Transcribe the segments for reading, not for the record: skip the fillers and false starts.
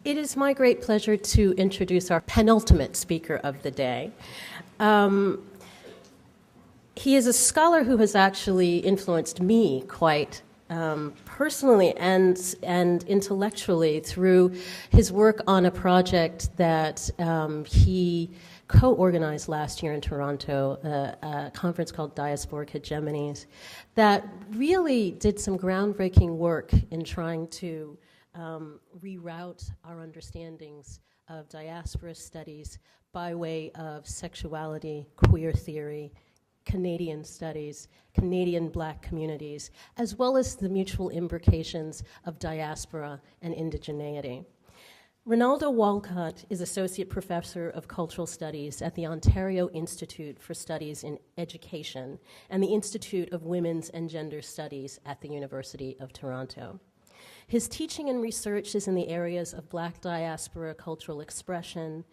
It is my great pleasure to introduce our penultimate speaker of the day. He is a scholar who has actually influenced me quite personally and intellectually through his work on a project that he co-organized last year in Toronto, a conference called Diasporic Hegemonies, that really did some groundbreaking work in trying to reroute our understandings of diaspora studies by way of sexuality, queer theory, Canadian studies, Canadian Black communities, as well as the mutual imbrications of diaspora and indigeneity. Ronaldo Walcott is Associate Professor of Cultural Studies at the Ontario Institute for Studies in Education and the Institute of Women's and Gender Studies at the University of Toronto. His teaching and research is in the areas of Black diaspora cultural expression,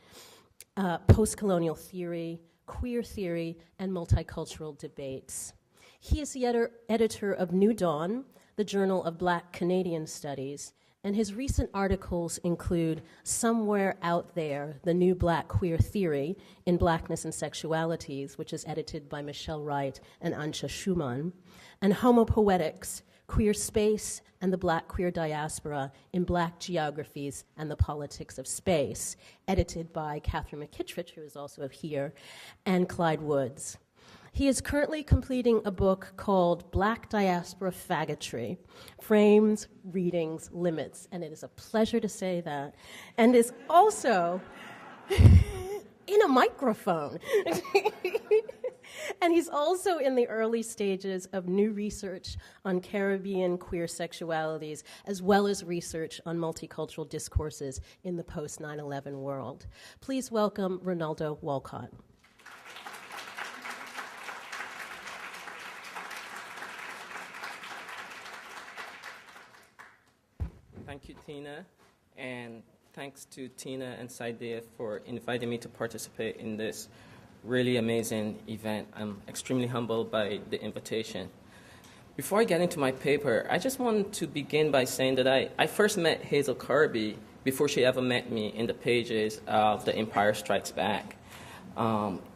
post-colonial theory, queer theory, and multicultural debates. He is the editor of New Dawn, the Journal of Black Canadian Studies, and his recent articles include Somewhere Out There, The New Black Queer Theory in Blackness and Sexualities, which is edited by Michelle Wright and Ansha Schumann, and Homopoetics, Queer Space and the Black Queer Diaspora in Black Geographies and the Politics of Space, edited by Catherine McKittrick, who is also here, and Clyde Woods. He is currently completing a book called Black Diaspora Faggotry, Frames, Readings, Limits, and it is a pleasure to say that, and is also in a microphone. And he's also in the early stages of new research on Caribbean queer sexualities, as well as research on multicultural discourses in the post-9/11 world. Please welcome Ronaldo Walcott. Thank you, Tina, and thanks to Tina and Saideh for inviting me to participate in this really amazing event. I'm extremely humbled by the invitation. Before I get into my paper, I just want to begin by saying that I first met Hazel Carby before she ever met me in the pages of The Empire Strikes Back,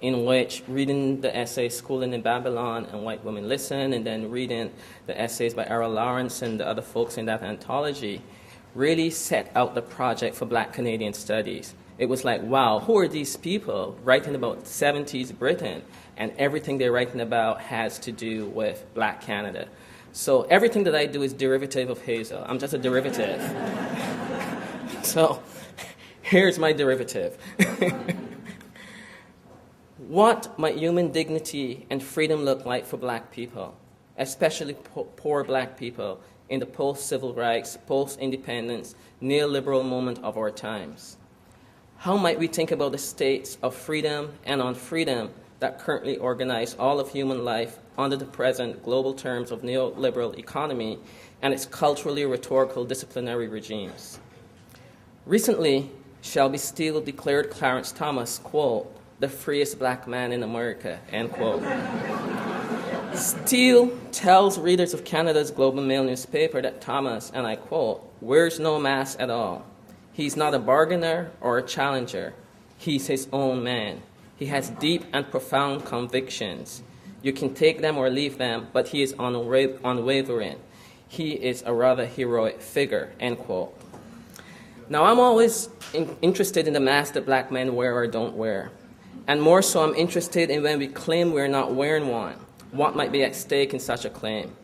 in which reading the essay Schooling in Babylon and White Women Listen, and then reading the essays by Errol Lawrence and the other folks in that anthology, really set out the project for Black Canadian Studies. It was like, wow, who are these people writing about 70s Britain? And everything they're writing about has to do with Black Canada. So everything that I do is derivative of Hazel. I'm just a derivative. So here's my derivative. What might human dignity and freedom look like for Black people, especially poor Black people, in the post-civil rights, post-independence, neoliberal moment of our times? How might we think about the states of freedom and unfreedom that currently organize all of human life under the present global terms of neoliberal economy and its culturally rhetorical disciplinary regimes? Recently, Shelby Steele declared Clarence Thomas, quote, the freest Black man in America, end quote. Steele tells readers of Canada's Global Mail newspaper that Thomas, and I quote, wears no mask at all. He's not a bargainer or a challenger. He's his own man. He has deep and profound convictions. You can take them or leave them, but he is unwavering. He is a rather heroic figure, end quote. Now, I'm always interested in the mask that Black men wear or don't wear. And more so, I'm interested in when we claim we're not wearing one. What might be at stake in such a claim?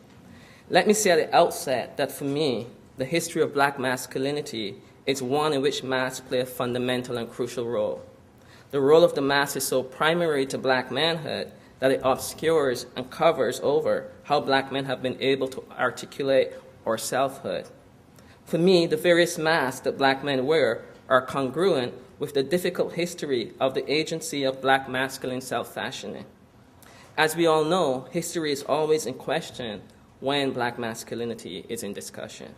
Let me say at the outset that for me, the history of Black masculinity is one in which masks play a fundamental and crucial role. The role of the mask is so primary to Black manhood that it obscures and covers over how Black men have been able to articulate our selfhood. For me, the various masks that Black men wear are congruent with the difficult history of the agency of Black masculine self-fashioning. As we all know, history is always in question when Black masculinity is in discussion.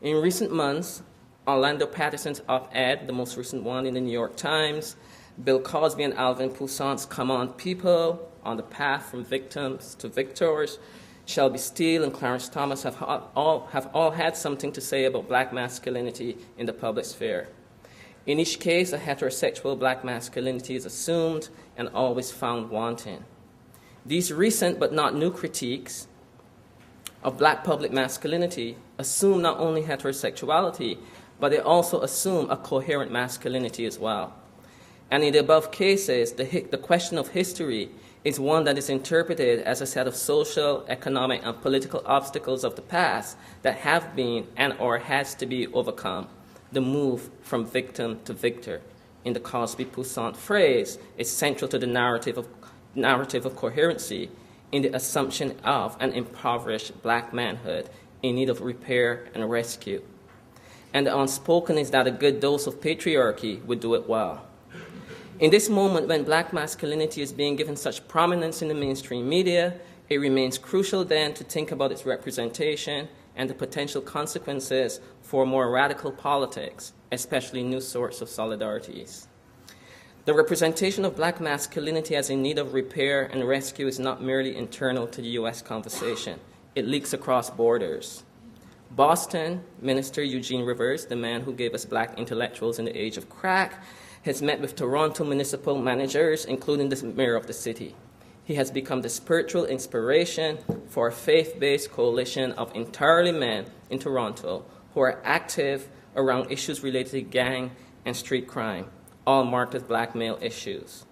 In recent months, Orlando Patterson's op-ed, the most recent one in the New York Times, Bill Cosby and Alvin Poussant's Come On People, On the Path from Victims to Victors, Shelby Steele and Clarence Thomas have all had something to say about black masculinity in the public sphere. In each case, a heterosexual black masculinity is assumed and always found wanting. These recent but not new critiques of black public masculinity assume not only heterosexuality, but they also assume a coherent masculinity as well. And in the above cases, the question of history is one that is interpreted as a set of social, economic, and political obstacles of the past that have been and or has to be overcome. The move from victim to victor, in the Cosby-Poussin phrase, is central to the narrative of coherency in the assumption of an impoverished black manhood in need of repair and rescue. And the unspoken is that a good dose of patriarchy would do it well. In this moment when black masculinity is being given such prominence in the mainstream media, it remains crucial then to think about its representation and the potential consequences for more radical politics, especially new sorts of solidarities. The representation of black masculinity as in need of repair and rescue is not merely internal to the U.S. conversation. It leaks across borders. Boston, Minister Eugene Rivers, the man who gave us black intellectuals in the age of crack, has met with Toronto municipal managers, including the mayor of the city. He has become the spiritual inspiration for a faith-based coalition of entirely men in Toronto who are active around issues related to gang and street crime, all marked as black male issues.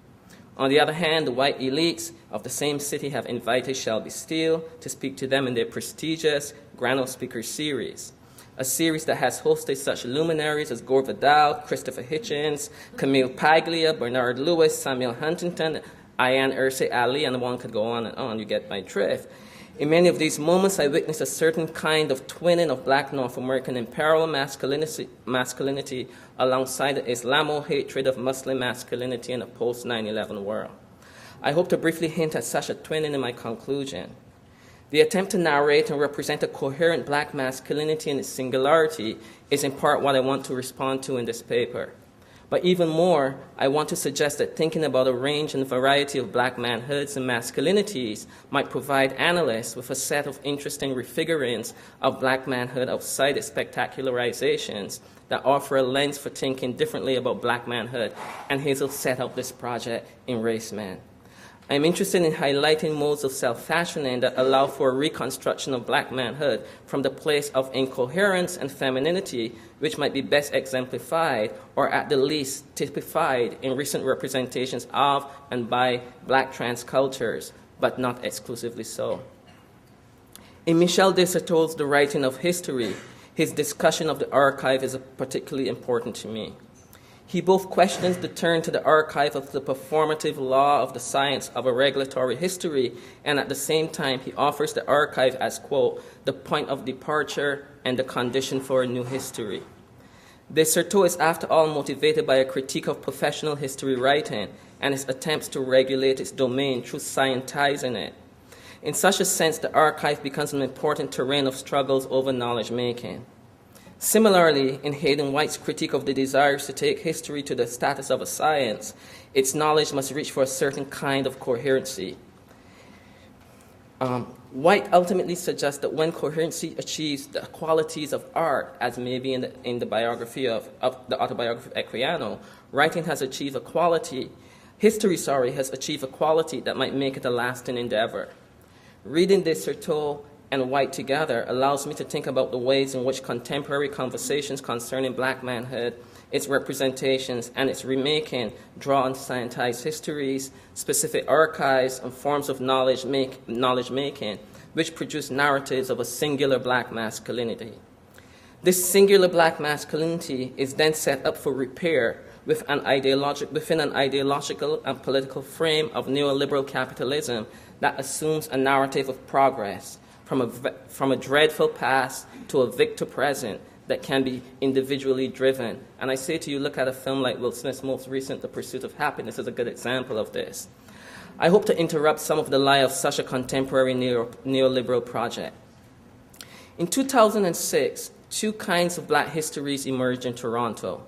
On the other hand, the white elites of the same city have invited Shelby Steele to speak to them in their prestigious Grano Speaker series, a series that has hosted such luminaries as Gore Vidal, Christopher Hitchens, Camille Paglia, Bernard Lewis, Samuel Huntington, Ayan Irsay Ali, and one could go on and on, you get my drift. In many of these moments, I witnessed a certain kind of twinning of black North American imperial masculinity alongside the Islamo-hatred of Muslim masculinity in a post-9/11 world. I hope to briefly hint at such a twinning in my conclusion. The attempt to narrate and represent a coherent black masculinity in its singularity is in part what I want to respond to in this paper. But even more, I want to suggest that thinking about a range and variety of black manhoods and masculinities might provide analysts with a set of interesting refigurings of black manhood outside its spectacularizations that offer a lens for thinking differently about black manhood, and Hazel set up this project in Race Man. I am interested in highlighting modes of self-fashioning that allow for a reconstruction of black manhood from the place of incoherence and femininity, which might be best exemplified, or at the least typified, in recent representations of and by black trans cultures, but not exclusively so. In Michel de Certeau's The Writing of History, his discussion of the archive is particularly important to me. He both questions the turn to the archive of the performative law of the science of a regulatory history, and at the same time he offers the archive as, quote, the point of departure and the condition for a new history. De Certeau is after all motivated by a critique of professional history writing and its attempts to regulate its domain through scientizing it. In such a sense, the archive becomes an important terrain of struggles over knowledge making. Similarly, in Hayden White's critique of the desires to take history to the status of a science, its knowledge must reach for a certain kind of coherency. White ultimately suggests that when coherency achieves the qualities of art, as maybe in the autobiography of Equiano, writing has achieved a quality, history has achieved a quality that might make it a lasting endeavor. Reading de Certeau and White together allows me to think about the ways in which contemporary conversations concerning black manhood, its representations, and its remaking draw on scientized histories, specific archives, and forms of knowledge making, which produce narratives of a singular black masculinity. This singular black masculinity is then set up for repair within an ideological and political frame of neoliberal capitalism that assumes a narrative of progress, from a dreadful past to a victor present that can be individually driven. And I say to you, look at a film like Will Smith's most recent, The Pursuit of Happiness, is a good example of this. I hope to interrupt some of the lie of such a contemporary neoliberal project. In 2006, two kinds of black histories emerged in Toronto.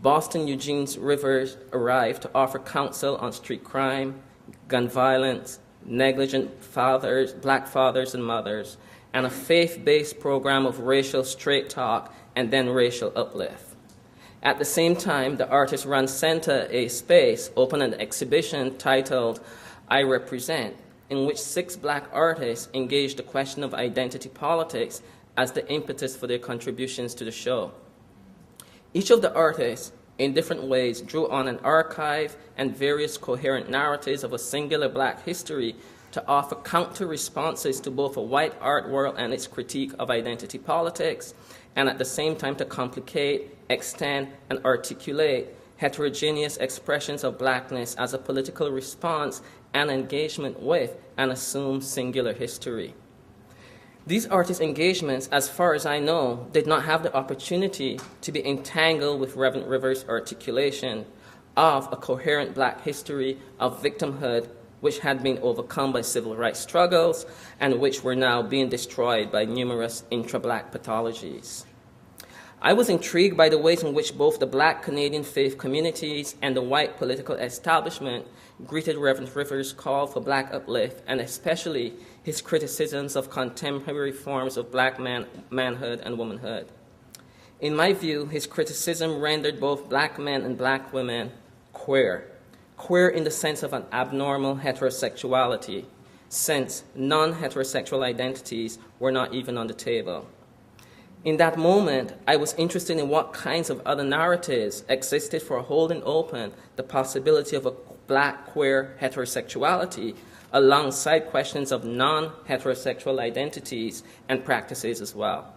Boston Eugene Rivers arrived to offer counsel on street crime, gun violence, negligent fathers, black fathers and mothers, and a faith-based program of racial straight talk and then racial uplift. At the same time, the artist ran Center, a space, opened an exhibition titled I Represent, in which 6 black artists engaged the question of identity politics as the impetus for their contributions to the show. Each of the artists, in different ways, drew on an archive and various coherent narratives of a singular black history to offer counter-responses to both a white art world and its critique of identity politics, and at the same time to complicate, extend, and articulate heterogeneous expressions of blackness as a political response and engagement with an assumed singular history. These artist engagements, as far as I know, did not have the opportunity to be entangled with Reverend Rivers' articulation of a coherent black history of victimhood which had been overcome by civil rights struggles and which were now being destroyed by numerous intra-black pathologies. I was intrigued by the ways in which both the black Canadian faith communities and the white political establishment greeted Reverend Rivers' call for black uplift, and especially his criticisms of contemporary forms of black manhood and womanhood. In my view, his criticism rendered both black men and black women queer in the sense of an abnormal heterosexuality, since non-heterosexual identities were not even on the table. In that moment, I was interested in what kinds of other narratives existed for holding open the possibility of a black queer heterosexuality alongside questions of non-heterosexual identities and practices as well.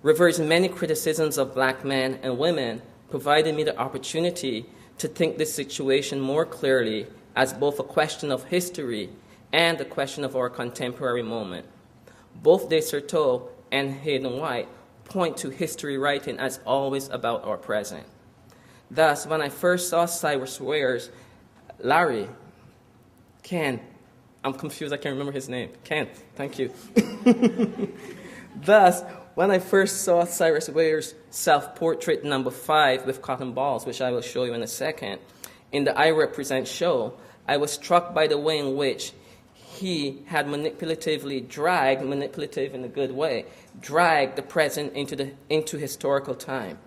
Rivers' many criticisms of black men and women provided me the opportunity to think this situation more clearly as both a question of history and a question of our contemporary moment. Both Desserteau and Hayden White point to history writing as always about our present. Thus, when I first saw Cyrus Ware's Ken, I'm confused, I can't remember his name. Ken, thank you. Thus, when I first saw Cyrus Ware's self-portrait number 5 with cotton balls, which I will show you in a second, in the I Represent show, I was struck by the way in which he had manipulative in a good way, dragged the present into historical time.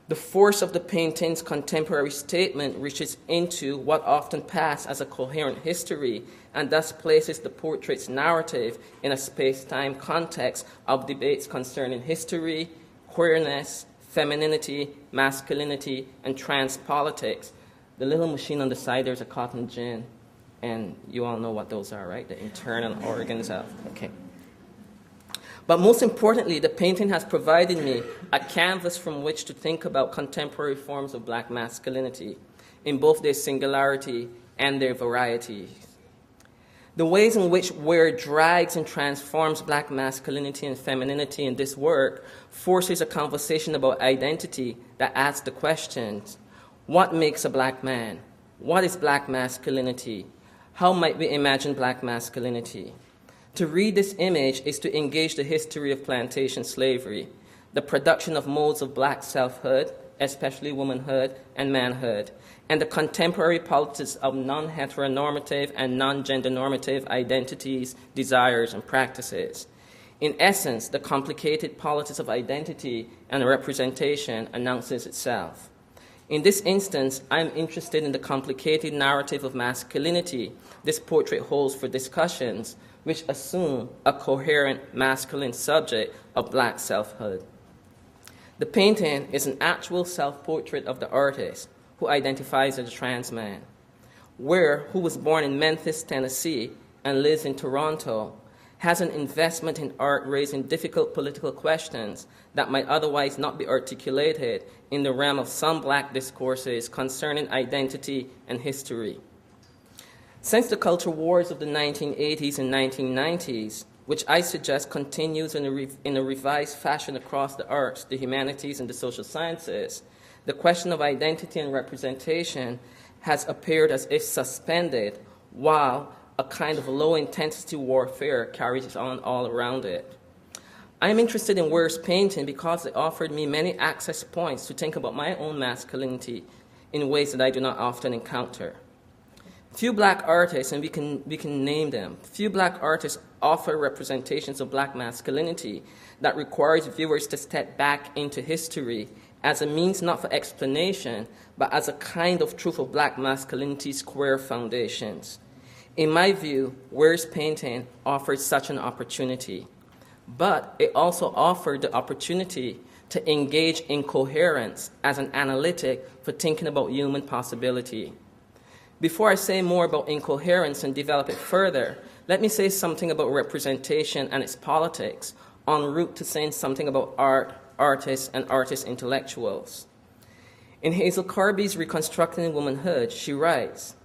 The force of the painting's contemporary statement reaches into what often passed as a coherent history and thus places the portrait's narrative in a space-time context of debates concerning history, queerness, femininity, masculinity, and trans politics. The little machine on the side, there's a cotton gin, and you all know what those are, right? The internal organs of, okay. But most importantly, the painting has provided me a canvas from which to think about contemporary forms of black masculinity in both their singularity and their variety. The ways in which Ware drags and transforms black masculinity and femininity in this work forces a conversation about identity that asks the questions: what makes a black man? What is black masculinity? How might we imagine black masculinity? To read this image is to engage the history of plantation slavery, the production of modes of black selfhood, especially womanhood and manhood, and the contemporary politics of non-heteronormative and non-gender normative identities, desires, and practices. In essence, the complicated politics of identity and representation announces itself. In this instance, I'm interested in the complicated narrative of masculinity this portrait holds for discussions which assume a coherent masculine subject of black selfhood. The painting is an actual self-portrait of the artist, who identifies as a trans man. Ware, who was born in Memphis, Tennessee, and lives in Toronto, has an investment in art raising difficult political questions that might otherwise not be articulated in the realm of some black discourses concerning identity and history. Since the culture wars of the 1980s and 1990s, which I suggest continues in a revised fashion across the arts, the humanities, and the social sciences, the question of identity and representation has appeared as if suspended while a kind of low-intensity warfare carries on all around it. I'm interested in Ware's painting because it offered me many access points to think about my own masculinity in ways that I do not often encounter. Few black artists, and we can name them, few black artists offer representations of black masculinity that requires viewers to step back into history as a means not for explanation, but as a kind of truth of black masculinity's queer foundations. In my view, Ware's painting offered such an opportunity, but it also offered the opportunity to engage in coherence as an analytic for thinking about human possibility. Before I say more about incoherence and develop it further, let me say something about representation and its politics, en route to saying something about art, artists, and artist intellectuals. In Hazel Carby's Reconstructing Womanhood, she writes,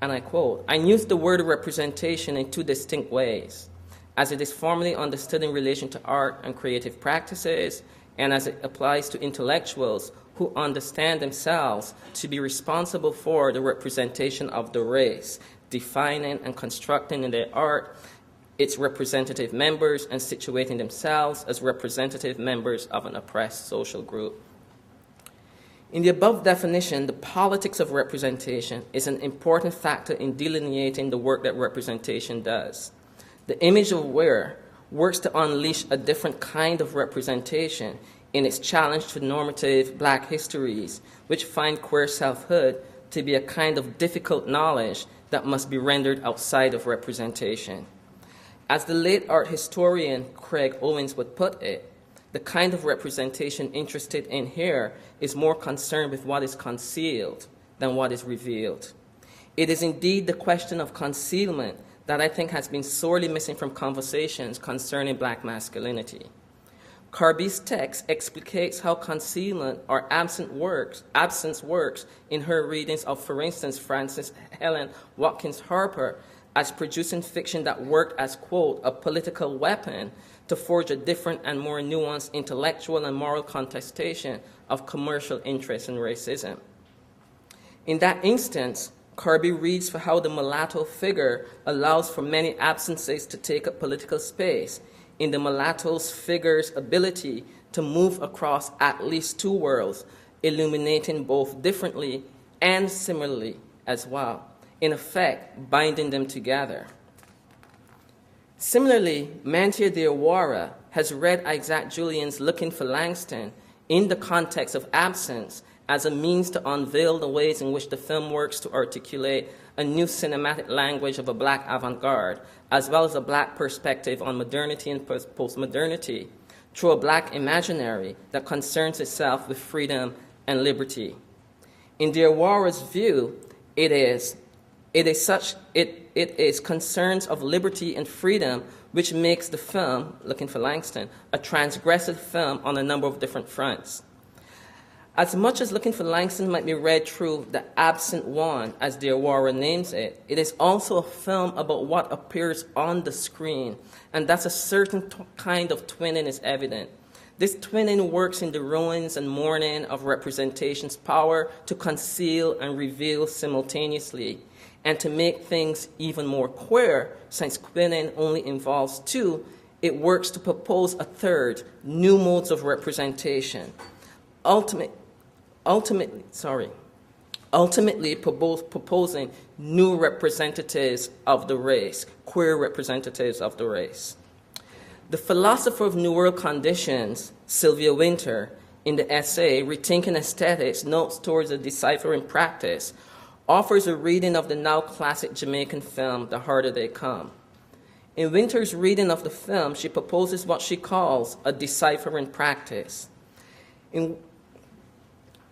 and I quote, "I use the word representation in two distinct ways, as it is formally understood in relation to art and creative practices, and as it applies to intellectuals who understand themselves to be responsible for the representation of the race, defining and constructing in their art its representative members and situating themselves as representative members of an oppressed social group." In the above definition, the politics of representation is an important factor in delineating the work that representation does. The image of Ware works to unleash a different kind of representation in its challenge to normative black histories, which find queer selfhood to be a kind of difficult knowledge that must be rendered outside of representation. As the late art historian Craig Owens would put it, the kind of representation interested in here is more concerned with what is concealed than what is revealed. It is indeed the question of concealment that I think has been sorely missing from conversations concerning black masculinity. Carby's text explicates how concealment or absence works in her readings of, for instance, Frances Helen Watkins Harper, as producing fiction that worked as, quote, a political weapon to forge a different and more nuanced intellectual and moral contestation of commercial interest in racism. In that instance, Carby reads for how the mulatto figure allows for many absences to take up political space, in the mulatto's figure's ability to move across at least two worlds, illuminating both differently and similarly as well, in effect, binding them together. Similarly, Mantia Diawara has read Isaac Julian's Looking for Langston in the context of absence as a means to unveil the ways in which the film works to articulate a new cinematic language of a black avant-garde, as well as a black perspective on modernity and postmodernity, through a black imaginary that concerns itself with freedom and liberty. In Diawara's view, it is concerns of liberty and freedom which makes the film, Looking for Langston, a transgressive film on a number of different fronts. As much as Looking for Langston might be read through the absent one, as Diawara names it, it is also a film about what appears on the screen, and that's a certain kind of twinning is evident. This twinning works in the ruins and mourning of representation's power to conceal and reveal simultaneously, and to make things even more queer, since twinning only involves two, it works to propose a third, new modes of representation. Ultimately proposing new representatives of the race, queer representatives of the race. The philosopher of New World Conditions, Sylvia Wynter, in the essay Rethinking Aesthetics, Notes Towards a Deciphering Practice, offers a reading of the now classic Jamaican film, The Harder They Come. In Wynter's reading of the film, she proposes what she calls a deciphering practice.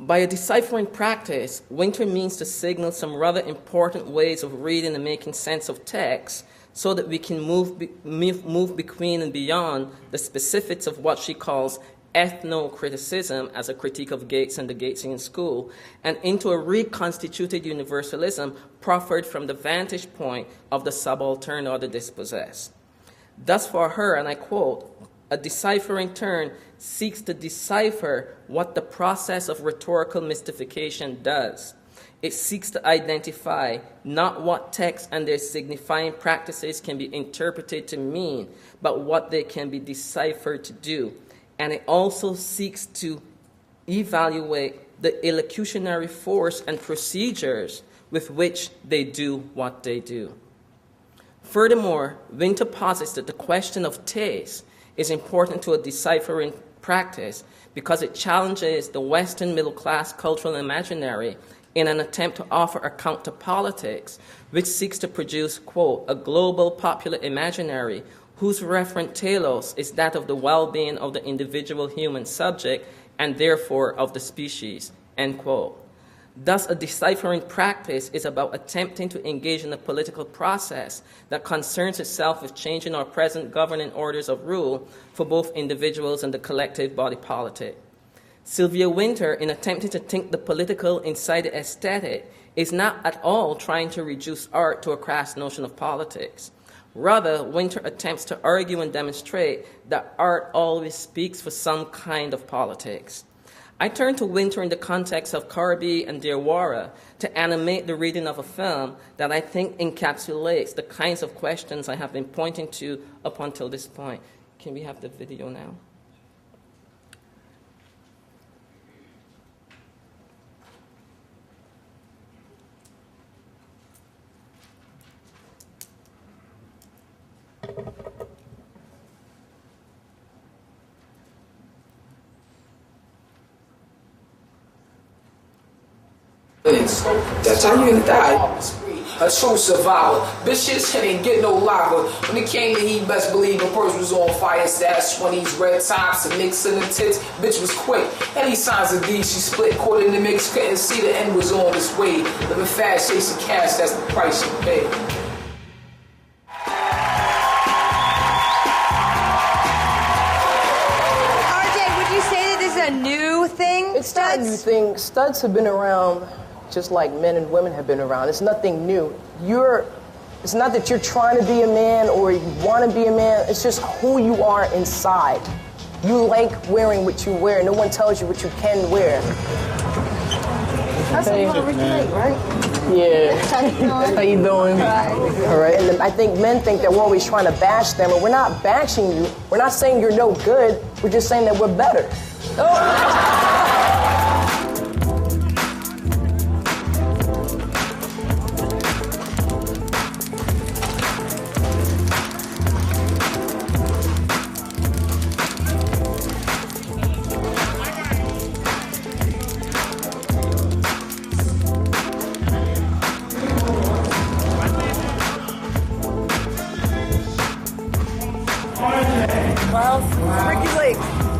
By a deciphering practice, Wynter means to signal some rather important ways of reading and making sense of text so that we can move between and beyond the specifics of what she calls ethno-criticism as a critique of Gates and the Gatesian school, and into a reconstituted universalism proffered from the vantage point of the subaltern or the dispossessed. Thus for her, and I quote, a deciphering turn seeks to decipher what the process of rhetorical mystification does. It seeks to identify not what texts and their signifying practices can be interpreted to mean, but what they can be deciphered to do. And it also seeks to evaluate the illocutionary force and procedures with which they do what they do. Furthermore, Winter posits that the question of taste is important to a deciphering practice because it challenges the Western middle-class cultural imaginary in an attempt to offer a counter-politics which seeks to produce, quote, a global popular imaginary whose referent telos is that of the well-being of the individual human subject and therefore of the species, end quote. Thus, a deciphering practice is about attempting to engage in a political process that concerns itself with changing our present governing orders of rule for both individuals and the collective body politic. Sylvia Wynter, in attempting to think the political inside the aesthetic, is not at all trying to reduce art to a crass notion of politics. Rather, Wynter attempts to argue and demonstrate that art always speaks for some kind of politics. I turn to Wynter in the context of Carby and Dearwara to animate the reading of a film that I think encapsulates the kinds of questions I have been pointing to up until this point. Can we have the video now? That's how you're gonna die. A true survivor. Bitches ain't get no lava. When it came to he best believe the purse was on fire. Stash 20s, red tops, and mixing the tits. Bitch was quick. Any signs of these, she split, caught in the mix, couldn't see the end was on its way. Living fast, chasing cash, that's the price you pay. RJ, would you say that this is a new thing? It's not a new thing. Studs have been around just like men and women have been around. It's nothing new. It's not that you're trying to be a man or you want to be a man. It's just who you are inside. You like wearing what you wear. No one tells you what you can wear. That's a little Ricky, right? Yeah. How you doing? All right. And I think men think that we're always trying to bash them, and we're not bashing you. We're not saying you're no good. We're just saying that we're better. Oh.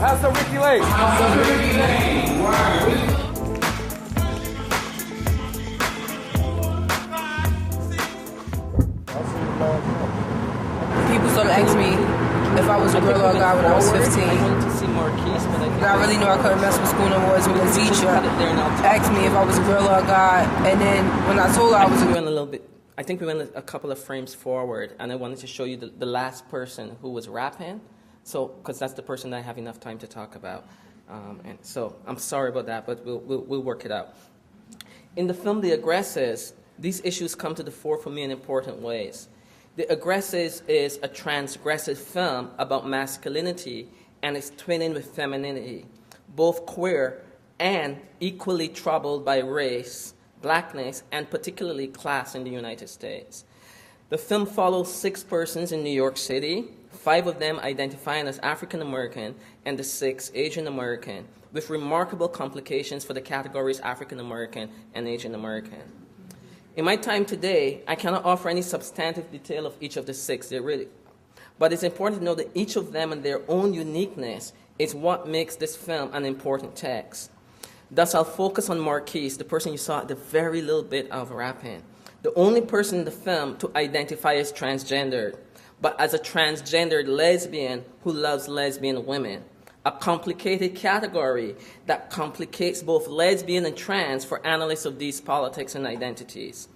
House of Ricky Lake. House of Ricky Lake. People sort of asked me if I was a girl or a guy when I was 15. I wanted to see Marquise, but I really knew I couldn't mess with school no more. So the teacher asked me if I was a girl or a guy, and then when I told her I was a girl. I think we went a couple of frames forward, and I wanted to show you the last person who was rapping. So, because that's the person that I have enough time to talk about. And so, I'm sorry about that, but we'll work it out. In the film The Aggressors, these issues come to the fore for me in important ways. The Aggressors is a transgressive film about masculinity and its twinning with femininity, both queer and equally troubled by race, blackness, and particularly class in the United States. The film follows 6 persons in New York City, 5 of them identifying as African American and the 6th Asian American, with remarkable complications for the categories African American and Asian American. In my time today, I cannot offer any substantive detail of each of the 6, but it's important to know that each of them and their own uniqueness is what makes this film an important text. Thus, I'll focus on Marquise, the person you saw at the very little bit of rapping, the only person in the film to identify as transgendered, but as a transgendered lesbian who loves lesbian women, a complicated category that complicates both lesbian and trans for analysts of these politics and identities.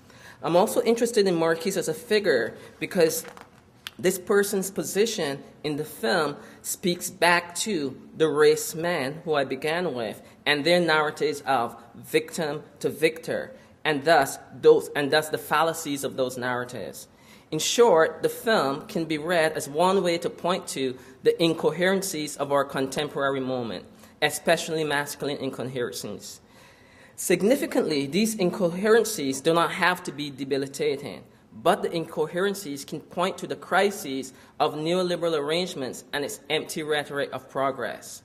I'm also interested in Marquise as a figure because this person's position in the film speaks back to the race men who I began with and their narratives of victim to victor, and thus the fallacies of those narratives. In short, the film can be read as one way to point to the incoherencies of our contemporary moment, especially masculine incoherencies. Significantly, these incoherencies do not have to be debilitating, but the incoherencies can point to the crises of neoliberal arrangements and its empty rhetoric of progress.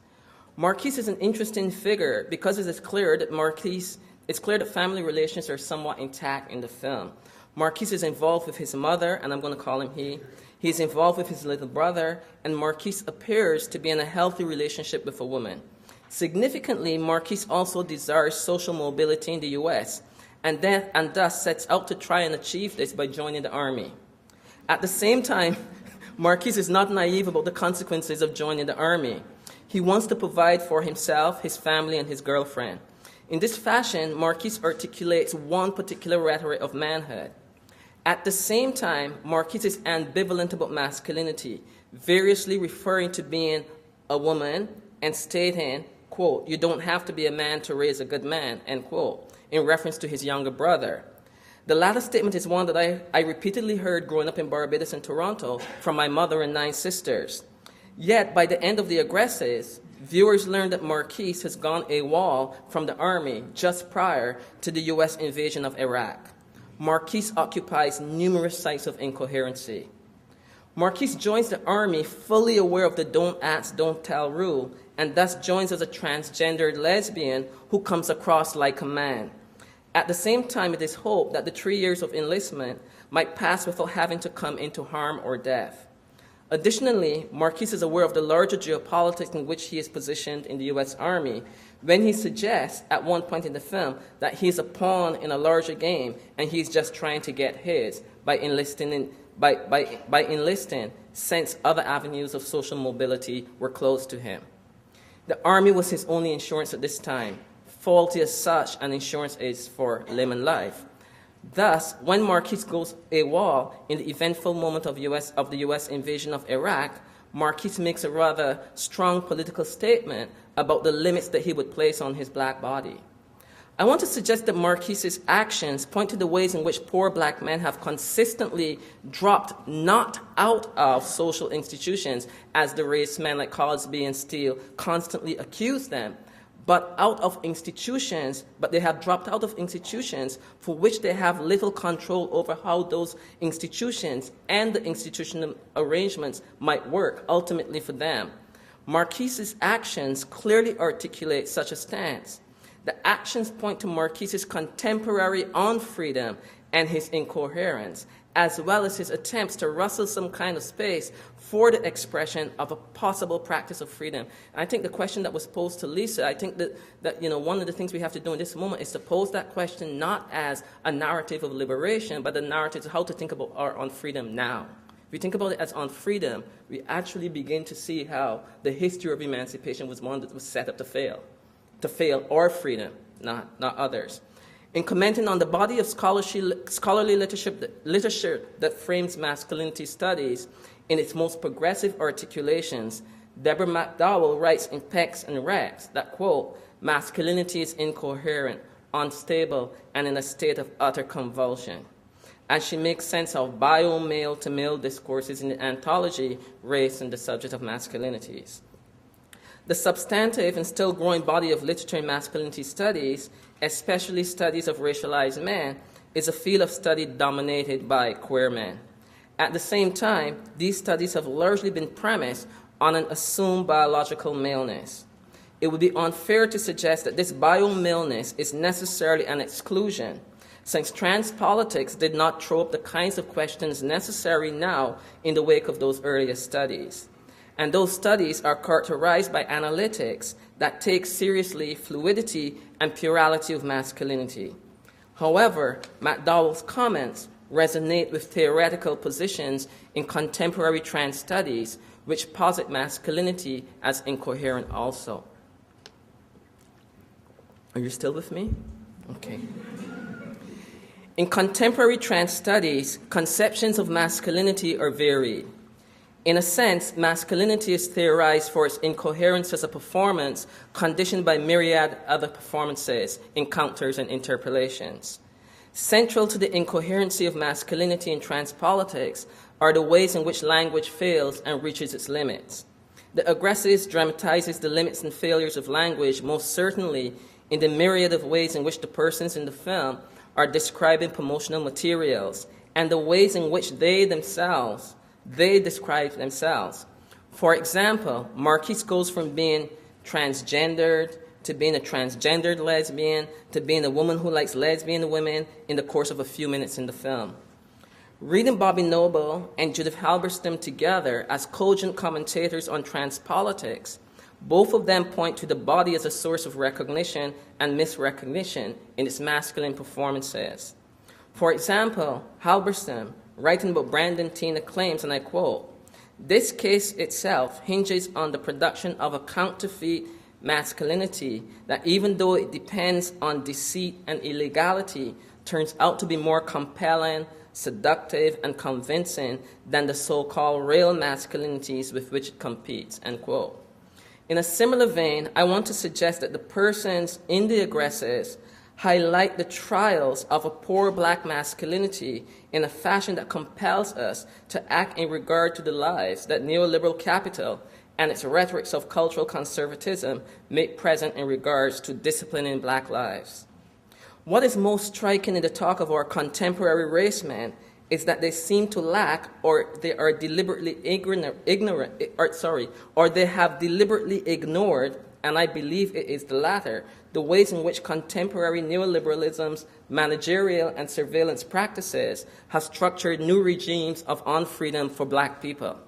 Marquise is an interesting figure because it is clear that family relations are somewhat intact in the film. Marquise is involved with his mother, and I'm going to call him he. He's involved with his little brother, and Marquise appears to be in a healthy relationship with a woman. Significantly, Marquise also desires social mobility in the U.S., and thus sets out to try and achieve this by joining the army. At the same time, Marquise is not naive about the consequences of joining the army. He wants to provide for himself, his family, and his girlfriend. In this fashion, Marquise articulates one particular rhetoric of manhood. At the same time, Marquise is ambivalent about masculinity, variously referring to being a woman and stating, quote, "You don't have to be a man to raise a good man," end quote, in reference to his younger brother. The latter statement is one that I repeatedly heard growing up in Barbados and Toronto from my mother and 9 sisters. Yet, by the end of The Aggressives, viewers learned that Marquise has gone AWOL from the army just prior to the U.S. invasion of Iraq. Marquise occupies numerous sites of incoherency. Marquise joins the army fully aware of the don't ask, don't tell rule, and thus joins as a transgendered lesbian who comes across like a man. At the same time, it is hoped that the 3 years of enlistment might pass without having to come into harm or death. Additionally, Marquise is aware of the larger geopolitics in which he is positioned in the U.S. Army when he suggests at one point in the film that he is a pawn in a larger game and he's just trying to get his by enlisting, since other avenues of social mobility were closed to him. The Army was his only insurance at this time, faulty as such an insurance is for limb and life. Thus, when Marquise goes AWOL in the eventful moment of the U.S. invasion of Iraq, Marquise makes a rather strong political statement about the limits that he would place on his black body. I want to suggest that Marquise's actions point to the ways in which poor black men have consistently dropped not out of social institutions, as the race men like Cosby and Steele constantly accuse them, but out of institutions, but they have dropped out of institutions for which they have little control over how those institutions and the institutional arrangements might work ultimately for them. Marquise's actions clearly articulate such a stance. The actions point to Marquise's contemporary on-freedom and his incoherence, as well as his attempts to rustle some kind of space for the expression of a possible practice of freedom. And I think the question that was posed to Lisa, I think that one of the things we have to do in this moment is to pose that question not as a narrative of liberation, but a narrative of how to think about our on freedom now. If we think about it as on freedom, we actually begin to see how the history of emancipation was one that was set up to fail our freedom, not others. In commenting on the body of scholarly literature that frames masculinity studies in its most progressive articulations, Deborah McDowell writes in Pecs and Recs that, quote, "Masculinity is incoherent, unstable, and in a state of utter convulsion." And she makes sense of bio-male-to-male discourses in the anthology Race and the Subject of Masculinities. The substantive and still growing body of literature in masculinity studies, especially studies of racialized men, is a field of study dominated by queer men. At the same time, these studies have largely been premised on an assumed biological maleness. It would be unfair to suggest that this bio-maleness is necessarily an exclusion, since trans politics did not throw up the kinds of questions necessary now in the wake of those earlier studies. And those studies are characterized by analytics that take seriously fluidity and plurality of masculinity. However, McDowell's comments resonate with theoretical positions in contemporary trans studies, which posit masculinity as incoherent also. Are you still with me? Okay. In contemporary trans studies, conceptions of masculinity are varied. In a sense, masculinity is theorized for its incoherence as a performance conditioned by myriad other performances, encounters, and interpolations. Central to the incoherency of masculinity in trans politics are the ways in which language fails and reaches its limits. The Aggressives dramatizes the limits and failures of language most certainly in the myriad of ways in which the persons in the film are describing promotional materials and the ways in which they describe themselves. For example, Marquise goes from being transgendered to being a transgendered lesbian to being a woman who likes lesbian women in the course of a few minutes in the film. Reading Bobby Noble and Judith Halberstam together as cogent commentators on trans politics, both of them point to the body as a source of recognition and misrecognition in its masculine performances. For example, Halberstam, writing about Brandon Teena, claims, and I quote, "This case itself hinges on the production of a counterfeit masculinity that, even though it depends on deceit and illegality, turns out to be more compelling, seductive, and convincing than the so-called real masculinities with which it competes," end quote. In a similar vein, I want to suggest that the persons in the aggressors highlight the trials of a poor black masculinity in a fashion that compels us to act in regard to the lives that neoliberal capital and its rhetorics of cultural conservatism make present in regards to disciplining black lives. What is most striking in the talk of our contemporary race men is that they seem to lack, or they are deliberately or they have deliberately ignored, and I believe it is the latter, the ways in which contemporary neoliberalism's managerial and surveillance practices have structured new regimes of unfreedom for black people.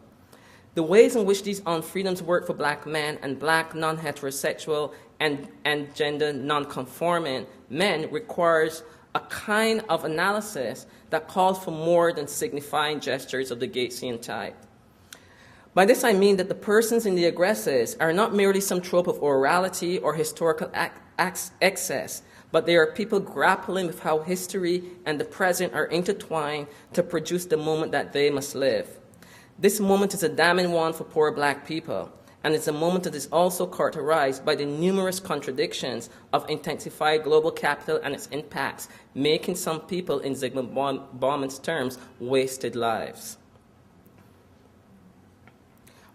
The ways in which these unfreedoms work for black men and black non-heterosexual and gender non-conforming men requires a kind of analysis that calls for more than signifying gestures of the Gatesian type. By this I mean that the persons in the aggressors are not merely some trope of orality or historical excess, but they are people grappling with how history and the present are intertwined to produce the moment that they must live. This moment is a damning one for poor black people, and it's a moment that is also characterized by the numerous contradictions of intensified global capital and its impacts, making some people, in Zygmunt Bauman's terms, wasted lives.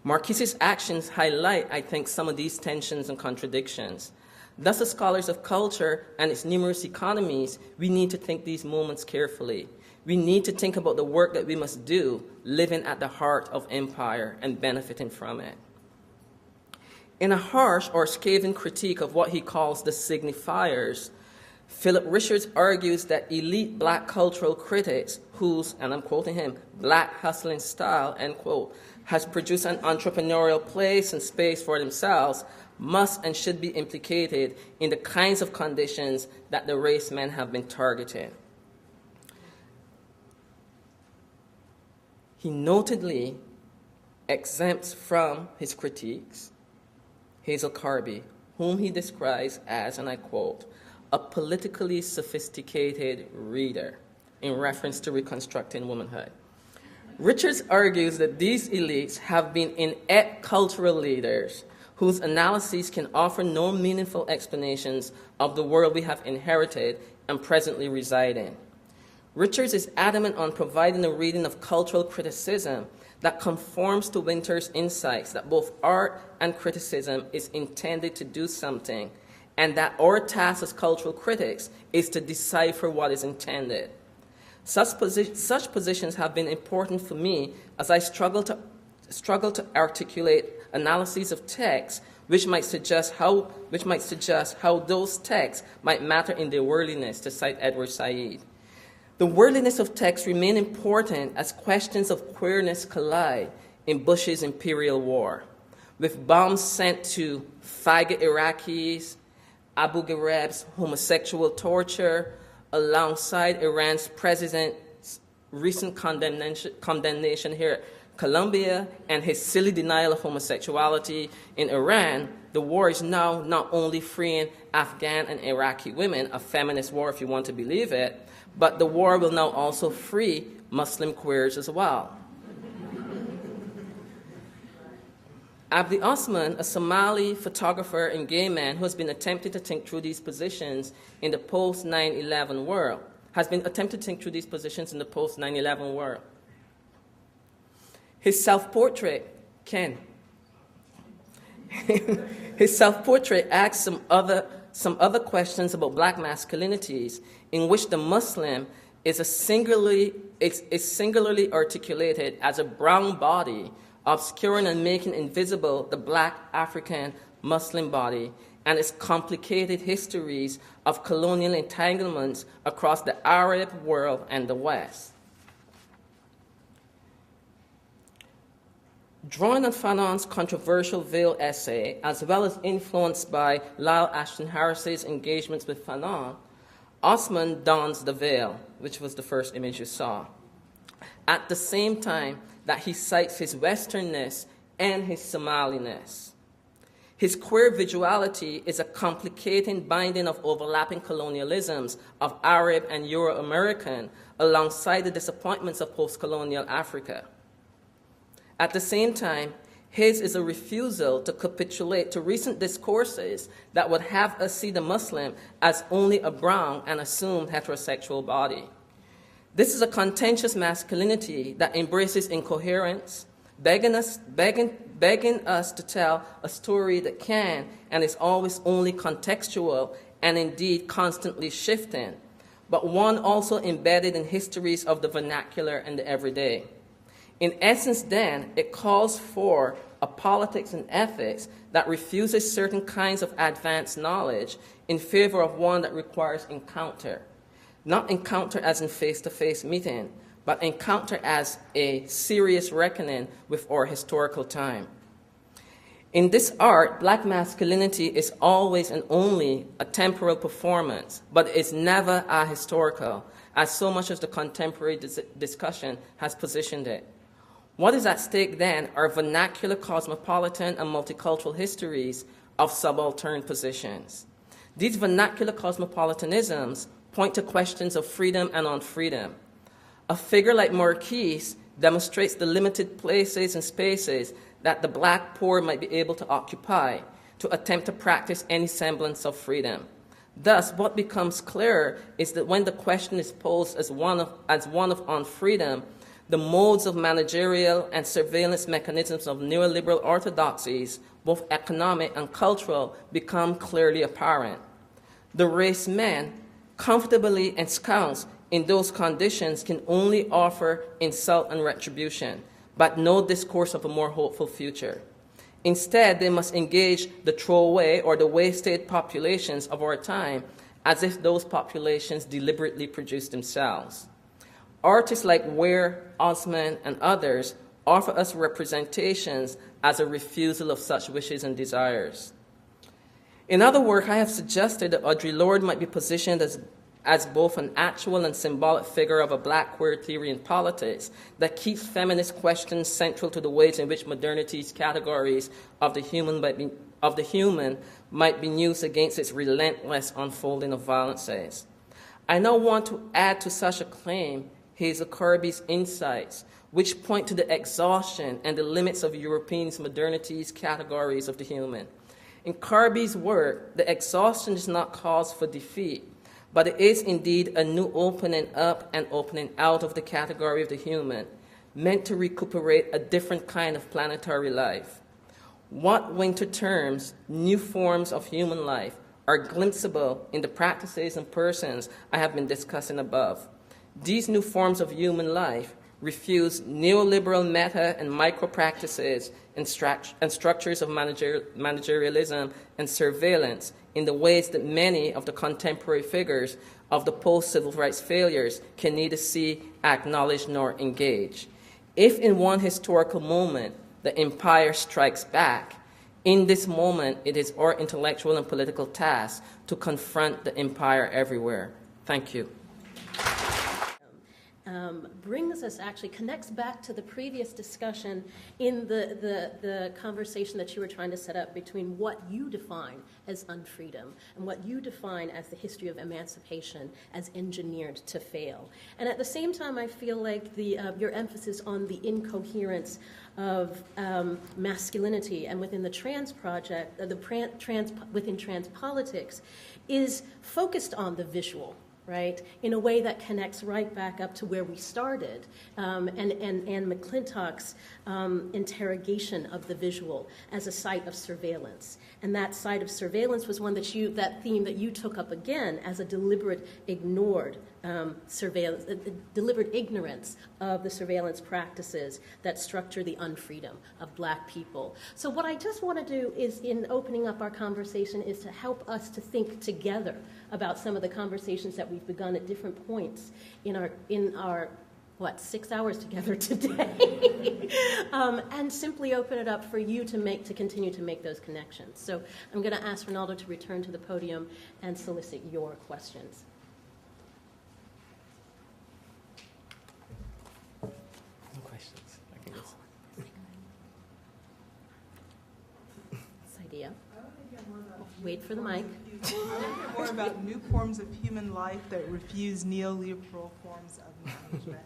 Marquise's actions highlight, I think, some of these tensions and contradictions. Thus, as scholars of culture and its numerous economies, we need to think these moments carefully. We need to think about the work that we must do, living at the heart of empire and benefiting from it. In a harsh or scathing critique of what he calls the signifiers, Philip Richards argues that elite black cultural critics whose, and I'm quoting him, black hustling style, end quote, has produced an entrepreneurial place and space for themselves must and should be implicated in the kinds of conditions that the race men have been targeted. He notedly exempts from his critiques Hazel Carby, whom he describes as, and I quote, a politically sophisticated reader, in reference to Reconstructing Womanhood. Richards argues that these elites have been inept cultural leaders whose analyses can offer no meaningful explanations of the world we have inherited and presently reside in. Richards is adamant on providing a reading of cultural criticism that conforms to Winter's insights that both art and criticism is intended to do something, and that our task as cultural critics is to decipher what is intended. Such positions have been important for me as I struggle to articulate analyses of texts which might suggest how those texts might matter in their worldliness, to cite Edward Said. The worldliness of texts remain important as questions of queerness collide in Bush's imperial war, with bombs sent to faggot Iraqis, Abu Ghraib's homosexual torture, alongside Iran's president's recent condemnation here at Colombia and his silly denial of homosexuality in Iran. The war is now not only freeing Afghan and Iraqi women, a feminist war if you want to believe it, but the war will now also free Muslim queers as well. Abdi Osman, a Somali photographer and gay man who has been attempting to think through these positions in the post-9/11 world, His self-portrait, Ken. His self-portrait asks some other questions about black masculinities in which the Muslim is singularly articulated as a brown body, obscuring and making invisible the black African Muslim body and its complicated histories of colonial entanglements across the Arab world and the West. Drawing on Fanon's controversial Veil essay, as well as influenced by Lyle Ashton Harris's engagements with Fanon, Osman dons the veil, which was the first image you saw, at the same time that he cites his Westernness and his Somaliness. His queer visuality is a complicating binding of overlapping colonialisms of Arab and Euro-American alongside the disappointments of post-colonial Africa. At the same time, his is a refusal to capitulate to recent discourses that would have us see the Muslim as only a brown and assumed heterosexual body. This is a contentious masculinity that embraces incoherence, begging us to tell a story that can and is always only contextual and indeed constantly shifting, but one also embedded in histories of the vernacular and the everyday. In essence, then, it calls for a politics and ethics that refuses certain kinds of advanced knowledge in favor of one that requires encounter. Not encounter as in face-to-face meeting, but encounter as a serious reckoning with our historical time. In this art, black masculinity is always and only a temporal performance, but is never ahistorical, as so much of the contemporary discussion has positioned it. What is at stake then are vernacular cosmopolitan and multicultural histories of subaltern positions. These vernacular cosmopolitanisms point to questions of freedom and unfreedom. A figure like Marquise demonstrates the limited places and spaces that the black poor might be able to occupy to attempt to practice any semblance of freedom. Thus, what becomes clearer is that when the question is posed as one of unfreedom, the modes of managerial and surveillance mechanisms of neoliberal orthodoxies, both economic and cultural, become clearly apparent. The race men, comfortably ensconced in those conditions, can only offer insult and retribution, but no discourse of a more hopeful future. Instead, they must engage the throwaway or the wasted populations of our time as if those populations deliberately produced themselves. Artists like Ware, Osman, and others offer us representations as a refusal of such wishes and desires. In other work, I have suggested that Audre Lorde might be positioned as both an actual and symbolic figure of a black queer theory in politics that keeps feminist questions central to the ways in which modernity's categories of the human might be used against its relentless unfolding of violences. I now want to add to such a claim Hazel Carby's insights, which point to the exhaustion and the limits of Europeans' modernity's categories of the human. In Carby's work, the exhaustion is not cause for defeat, but it is indeed a new opening up and opening out of the category of the human, meant to recuperate a different kind of planetary life. What Winter terms new forms of human life are glimpsable in the practices and persons I have been discussing above. These new forms of human life refuse neoliberal meta and micro practices and structures of managerialism and surveillance in the ways that many of the contemporary figures of the post-civil rights failures can neither see, acknowledge, nor engage. If in one historical moment the empire strikes back, in this moment it is our intellectual and political task to confront the empire everywhere. Thank you. Connects back to the previous discussion in the conversation that you were trying to set up between what you define as unfreedom and what you define as the history of emancipation as engineered to fail. And at the same time, I feel like your emphasis on the incoherence of masculinity and within the trans project, within trans politics, is focused on the visual. right, in a way that connects right back up to where we started, and McClintock's interrogation of the visual as a site of surveillance. And that site of surveillance was one that theme that you took up again as a deliberate ignored surveillance, deliberate ignorance of the surveillance practices that structure the unfreedom of Black people. So what I just want to do is, in opening up our conversation, is to help us to think together about some of the conversations that we've begun at different points in our 6 hours together today, and simply open it up for you to continue to make those connections. So I'm going to ask Ronaldo to return to the podium and solicit your questions. No questions. I can just... Idea. Wait for the mic. I want to hear more about new forms of human life that refuse neoliberal forms of management.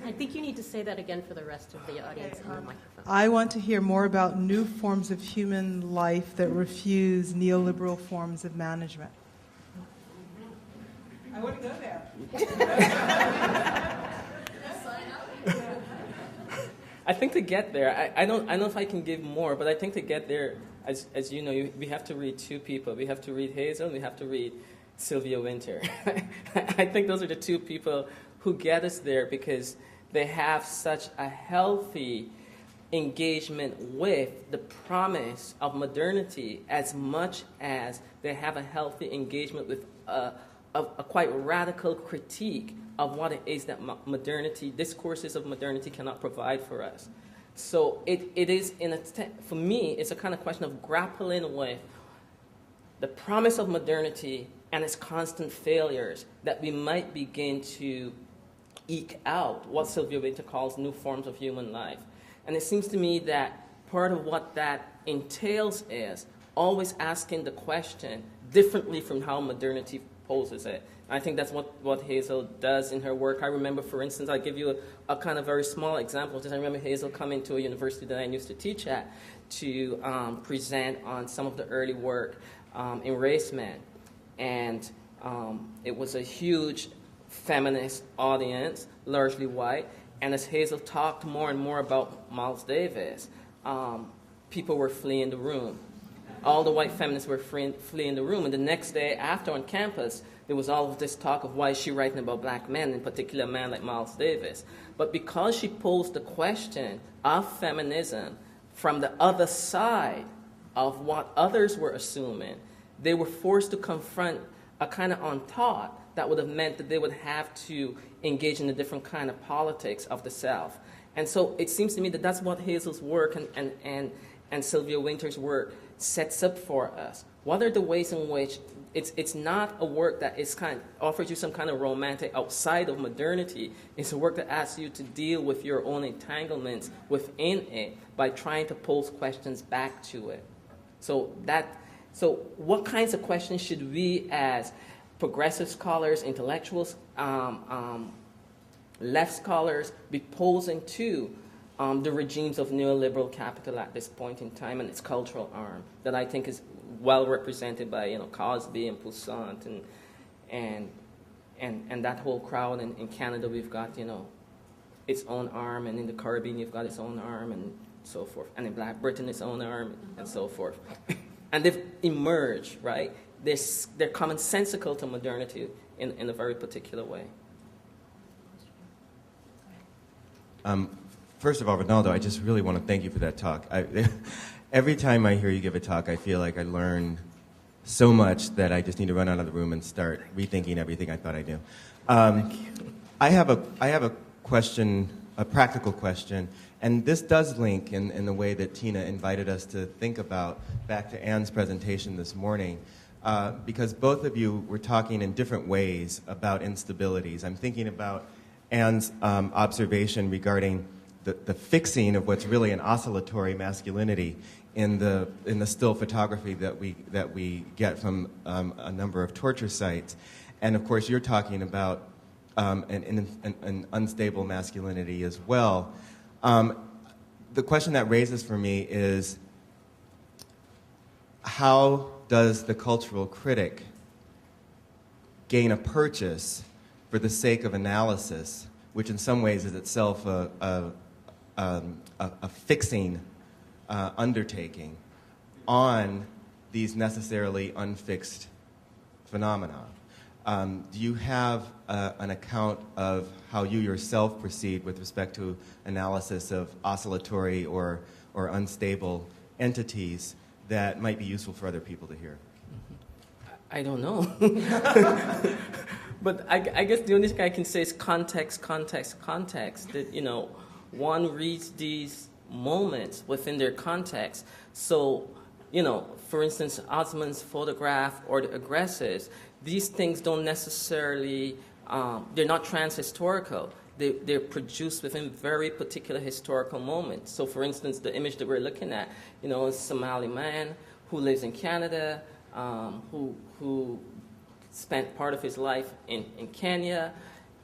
I think you need to say that again for the rest of the audience on the microphone. I want to hear more about new forms of human life that refuse neoliberal forms of management. I want to go there. I think to get there, I don't know if I can give more, but I think to get there, as you know, we have to read two people. We have to read Hazel, and we have to read Sylvia Wynter. I think those are the two people who get us there, because they have such a healthy engagement with the promise of modernity, as much as they have a healthy engagement with a quite radical critique of what it is that modernity, discourses of modernity cannot provide for us. So it is, for me, it's a kind of question of grappling with the promise of modernity and its constant failures, that we might begin to eke out what Sylvia Wynter calls new forms of human life. And it seems to me that part of what that entails is always asking the question differently from how modernity poses it. I think that's what Hazel does in her work. I remember, for instance, I'll give you a kind of very small example. I remember Hazel coming to a university that I used to teach at to present on some of the early work in race men. And it was a huge feminist audience, largely white. And as Hazel talked more and more about Miles Davis, people were fleeing the room. All the white feminists were fleeing the room. And the next day after on campus, there was all of this talk of why is she writing about Black men, in particular a man like Miles Davis. But because she posed the question of feminism from the other side of what others were assuming, they were forced to confront a kind of untaught that would have meant that they would have to engage in a different kind of politics of the South. And so it seems to me that that's what Hazel's work and Sylvia Wynter's work sets up for us. What are the ways in which it's not a work that is offers you some kind of romantic outside of modernity. It's a work that asks you to deal with your own entanglements within it by trying to pose questions back to it. So what kinds of questions should we, as progressive scholars, intellectuals, left scholars, be posing to the regimes of neoliberal capital at this point in time and its cultural arm that I think is well represented by Cosby and Poussin and that whole crowd. In Canada we've got its own arm, and in the Caribbean you've got its own arm and so forth, and in Black Britain its own arm and so forth. And they've emerged, right? They're commonsensical to modernity in a very particular way. First of all, Ronaldo, I just really want to thank you for that talk. Every time I hear you give a talk, I feel like I learned so much that I just need to run out of the room and start rethinking everything I thought I knew. I have a question, a practical question, and this does link in the way that Tina invited us to think about, back to Anne's presentation this morning, because both of you were talking in different ways about instabilities. I'm thinking about Anne's observation regarding the fixing of what's really an oscillatory masculinity in the still photography that we get from a number of torture sites, and of course you're talking about an unstable masculinity as well. The question that raises for me is, how does the cultural critic gain a purchase for the sake of analysis, which in some ways is itself a fixing undertaking on these necessarily unfixed phenomena. Do you have an account of how you yourself proceed with respect to analysis of oscillatory or unstable entities that might be useful for other people to hear? I don't know. But I guess the only thing I can say is context. That, you know, one reads these moments within their context. So, you know, for instance, Osman's photograph or the aggressives, these things don't necessarily, they're not trans-historical. They're produced within very particular historical moments. So, for instance, the image that we're looking at, you know, is a Somali man who lives in Canada, who spent part of his life in Kenya,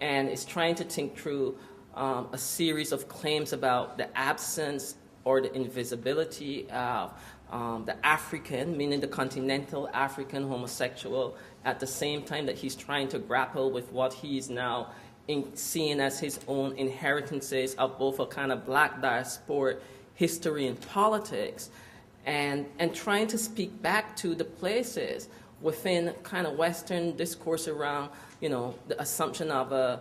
and is trying to think through a series of claims about the absence or the invisibility of the African, meaning the continental African homosexual, at the same time that he's trying to grapple with what he is now seeing as his own inheritances of both a kind of black diasporic history and politics, and trying to speak back to the places within kind of Western discourse around, you know, the assumption of a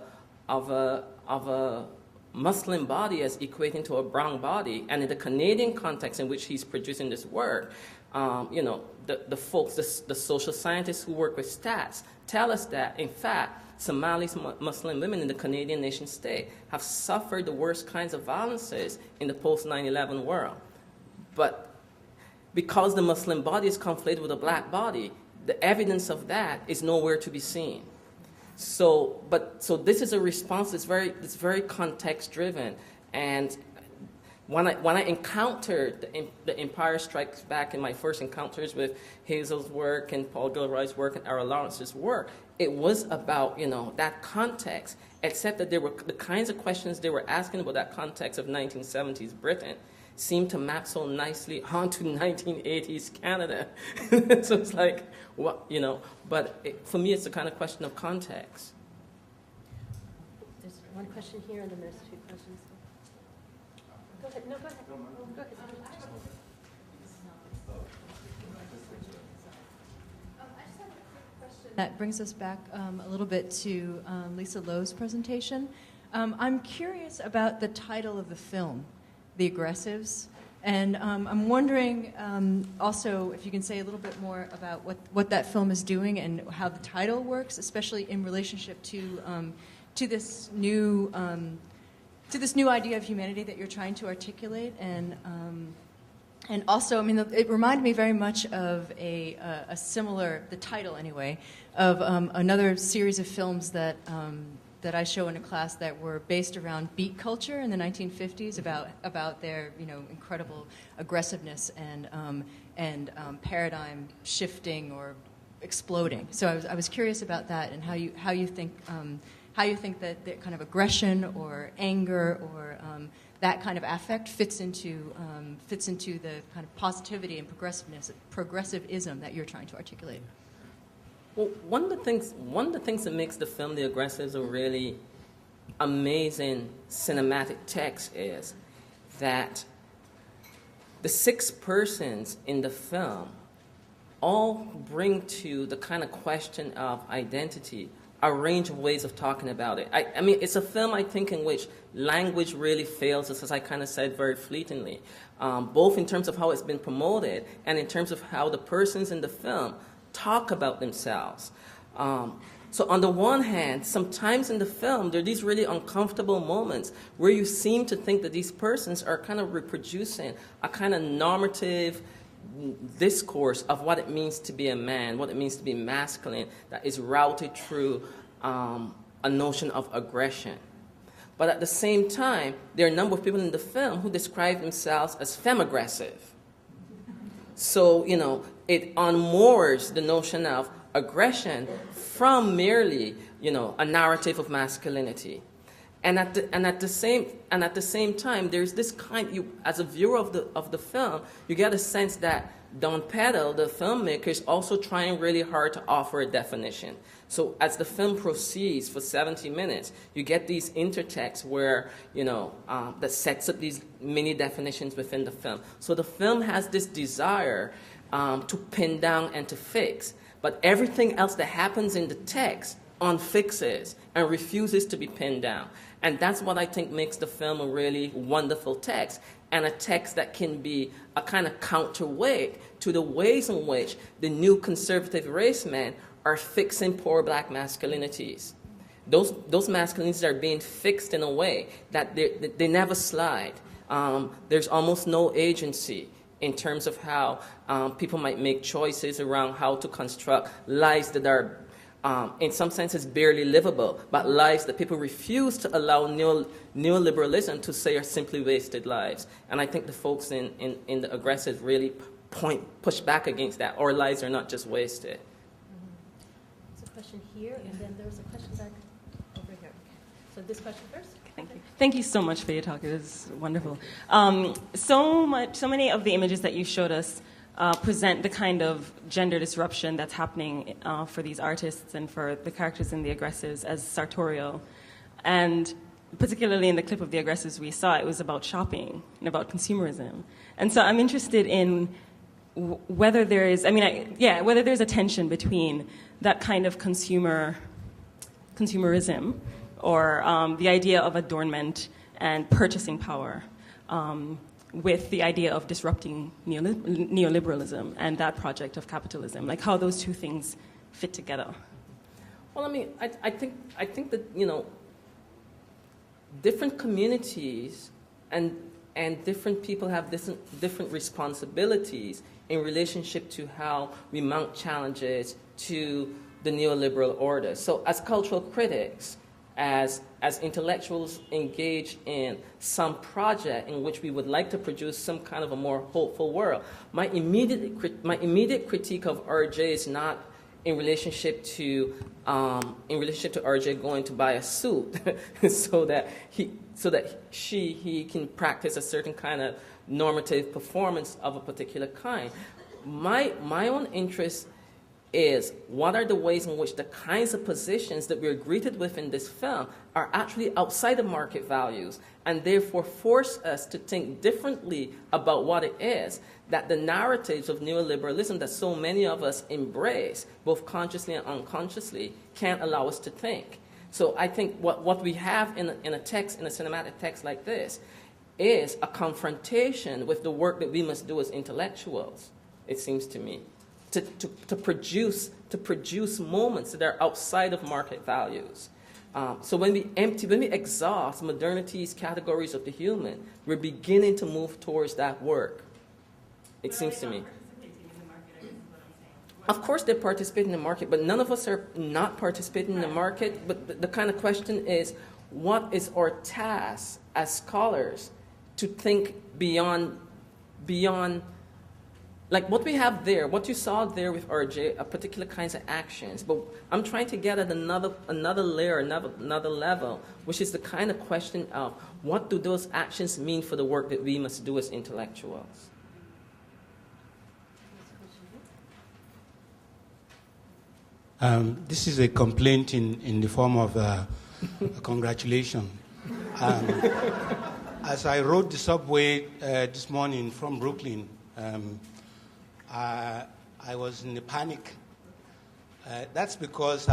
Muslim body as equating to a brown body. And in the Canadian context in which he's producing this work, you know, the folks, the social scientists who work with stats tell us that, in fact, Somali Muslim women in the Canadian nation state have suffered the worst kinds of violences in the post-9/11 world. But because the Muslim body is conflated with a black body, the evidence of that is nowhere to be seen. So this is a response that's very context-driven. And when I encountered the Empire Strikes Back in my first encounters with Hazel's work and Paul Gilroy's work and Ara Lawrence's work, it was about, you know, that context, except that there were the kinds of questions they were asking about that context of 1970s Britain seemed to map so nicely onto 1980s Canada. So it's like, what, you know, but for me it's a kind of question of context. There's one question here and then there's two questions. Go ahead. No, go ahead. Go ahead. That brings us back a little bit to Lisa Lowe's presentation. I'm curious about the title of the film, The Aggressives, and I'm wondering also if you can say a little bit more about what that film is doing and how the title works, especially in relationship to this new idea of humanity that you're trying to articulate, and also, I mean, it reminded me very much of a similar, the title anyway, of another series of films that I show in a class that were based around beat culture in the 1950s, about their, you know, incredible aggressiveness and paradigm shifting or exploding. So I was curious about that and how you think that the kind of aggression or anger or that kind of affect fits into the kind of positivity and progressivism that you're trying to articulate. Well, one of the things that makes the film The Aggressives a really amazing cinematic text is that the 6 persons in the film all bring to the kind of question of identity a range of ways of talking about it. I mean, it's a film, I think, in which language really fails us, as I kind of said very fleetingly, both in terms of how it's been promoted and in terms of how the persons in the film talk about themselves. So on the one hand, sometimes in the film, there are these really uncomfortable moments where you seem to think that these persons are kind of reproducing a kind of normative discourse of what it means to be a man, what it means to be masculine, that is routed through a notion of aggression. But at the same time, there are a number of people in the film who describe themselves as femaggressive. So, you know, it unmoors the notion of aggression from merely, you know, a narrative of masculinity. And at the same time, there's this as a viewer of the film, you get a sense that Don Peddle, the filmmaker, is also trying really hard to offer a definition. So as the film proceeds for 70 minutes, you get these intertexts where, that sets up these mini definitions within the film. So the film has this desire to pin down and to fix, but everything else that happens in the text unfixes and refuses to be pinned down. And that's what I think makes the film a really wonderful text, and a text that can be a kind of counterweight to the ways in which the new conservative race men are fixing poor black masculinities. Those masculinities are being fixed in a way that they never slide. There's almost no agency in terms of how people might make choices around how to construct lives that are, in some senses, barely livable, but lives that people refuse to allow neoliberalism to say are simply wasted lives. And I think the folks in the aggressive really push back against that. Our lives are not just wasted. There's a question here, and then there's a question back over here. So this question first. Thank you. Thank you so much for your talk. It was wonderful. So many of the images that you showed us present the kind of gender disruption that's happening for these artists and for the characters in the aggressives as sartorial. And particularly in the clip of the aggressives we saw, it was about shopping and about consumerism. And so I'm interested in whether there is, whether there's a tension between that kind of consumerism or the idea of adornment and purchasing power with the idea of disrupting neoliberalism and that project of capitalism, like how those two things fit together. Well, I think that, different communities and different people have different responsibilities in relationship to how we mount challenges to the neoliberal order. So as cultural critics, as intellectuals engaged in some project in which we would like to produce some kind of a more hopeful world, my immediate critique of RJ is not in relationship to RJ going to buy a suit so that he can practice a certain kind of normative performance of a particular kind. My own interest is what are the ways in which the kinds of positions that we're greeted with in this film are actually outside of market values and therefore force us to think differently about what it is that the narratives of neoliberalism that so many of us embrace, both consciously and unconsciously, can't allow us to think. So I think what we have in a text, in a cinematic text like this, is a confrontation with the work that we must do as intellectuals, it seems to me. To produce moments that are outside of market values. So when we exhaust modernity's categories of the human, we're beginning to move towards that work. It seems to me. Of course they're participating in the market, but none of us are not participating in the market. But the kind of question is, what is our task as scholars to think beyond like what we have there, what you saw there with RJ, are particular kinds of actions. But I'm trying to get at another layer, another level, which is the kind of question of what do those actions mean for the work that we must do as intellectuals? This is a complaint in the form of a congratulation. As I rode the subway this morning from Brooklyn, I was in a panic. That's because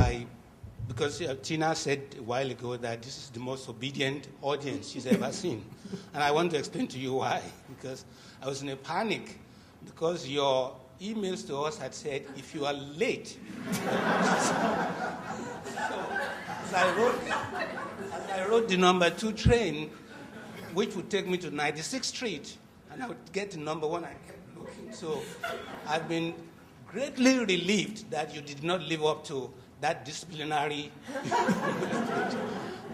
Tina said a while ago that this is the most obedient audience she's ever seen. And I want to explain to you why. Because I was in a panic because your emails to us had said, if you are late. As I rode the number 2 train, which would take me to 96th Street, and I would get to number 1, I kept looking. So I've been greatly relieved that you did not live up to that disciplinary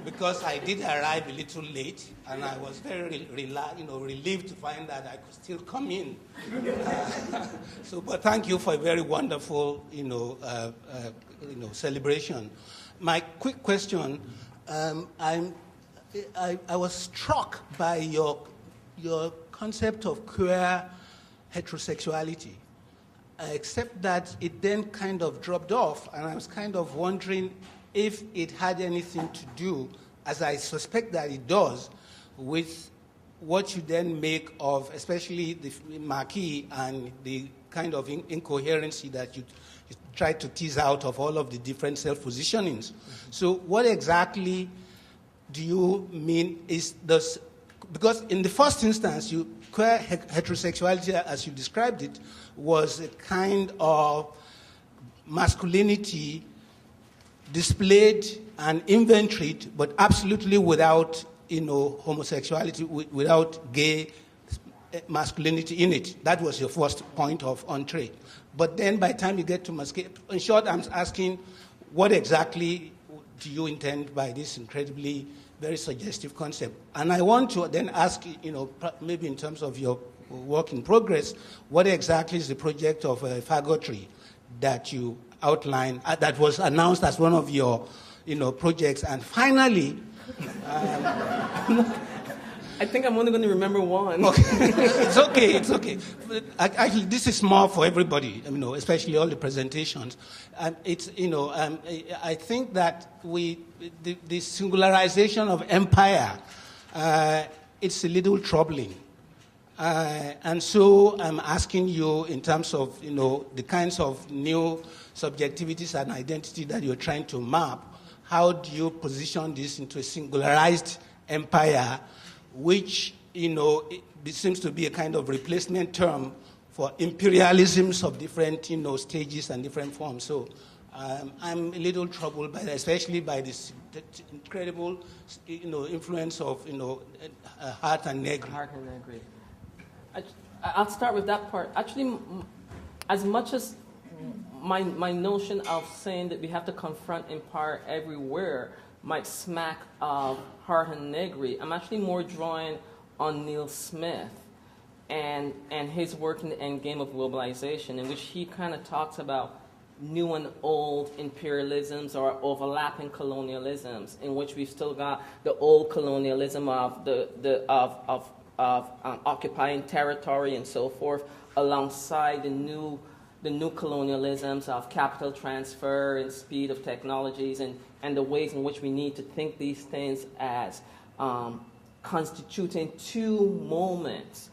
because I did arrive a little late, and I was very relieved to find that I could still come in. But thank you for a very wonderful, celebration. My quick question: I was struck by your concept of queer heterosexuality, except that it then kind of dropped off, and I was kind of wondering if it had anything to do, as I suspect that it does, with what you then make of, especially the marquee and the kind of incoherency that you try to tease out of all of the different self-positionings. Mm-hmm. So what exactly do you mean is this? Because in the first instance, queer heterosexuality, as you described it, was a kind of masculinity displayed and inventoried, but absolutely without, homosexuality, without gay masculinity in it. That was your first point of entree. But then by the time you get to masculinity, in short, I'm asking, what exactly do you intend by this incredibly very suggestive concept? And I want to then ask, maybe in terms of your work in progress, what exactly is the project of faggotry that you outlined, that was announced as one of your, projects? And finally, I think I'm only going to remember one. Okay. It's okay. Actually, this is more for everybody, especially all the presentations. I think that the singularization of empire, it's a little troubling. And so I'm asking you, in terms of, the kinds of new subjectivities and identity that you're trying to map, how do you position this into a singularized empire, which, it seems to be a kind of replacement term for imperialisms of different, stages and different forms. So I'm a little troubled by that, especially by this incredible, influence of, Hart and Negri. Hart and Negri. I'll start with that part. Actually, as much as my notion of saying that we have to confront empire everywhere might smack of Hart and Negri, I'm actually more drawing on Neil Smith and his work in the Endgame of Globalization, in which he kind of talks about new and old imperialisms or overlapping colonialisms, in which we've still got the old colonialism of occupying territory and so forth, alongside the new colonialisms of capital transfer and speed of technologies, and the ways in which we need to think these things as constituting two moments,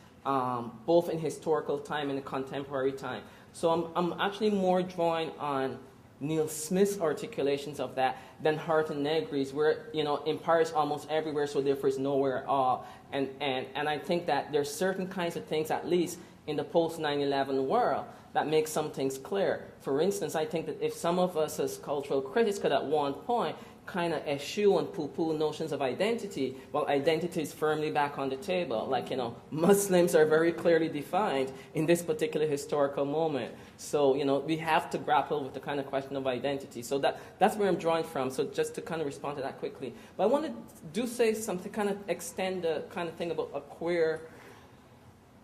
both in historical time and in contemporary time. So I'm actually more drawing on Neil Smith's articulations of that than Hart and Negri's, where, empire is almost everywhere, so therefore it's nowhere at all. And I think that there's certain kinds of things, at least in the post-9/11 world, that make some things clear. For instance, I think that if some of us as cultural critics could at one point kind of eschew and poo-poo notions of identity, well, identity is firmly back on the table. Like, Muslims are very clearly defined in this particular historical moment. So, we have to grapple with the kind of question of identity. So that's where I'm drawing from. So just to kind of respond to that quickly. But I want to say something, kind of extend the kind of thing about a queer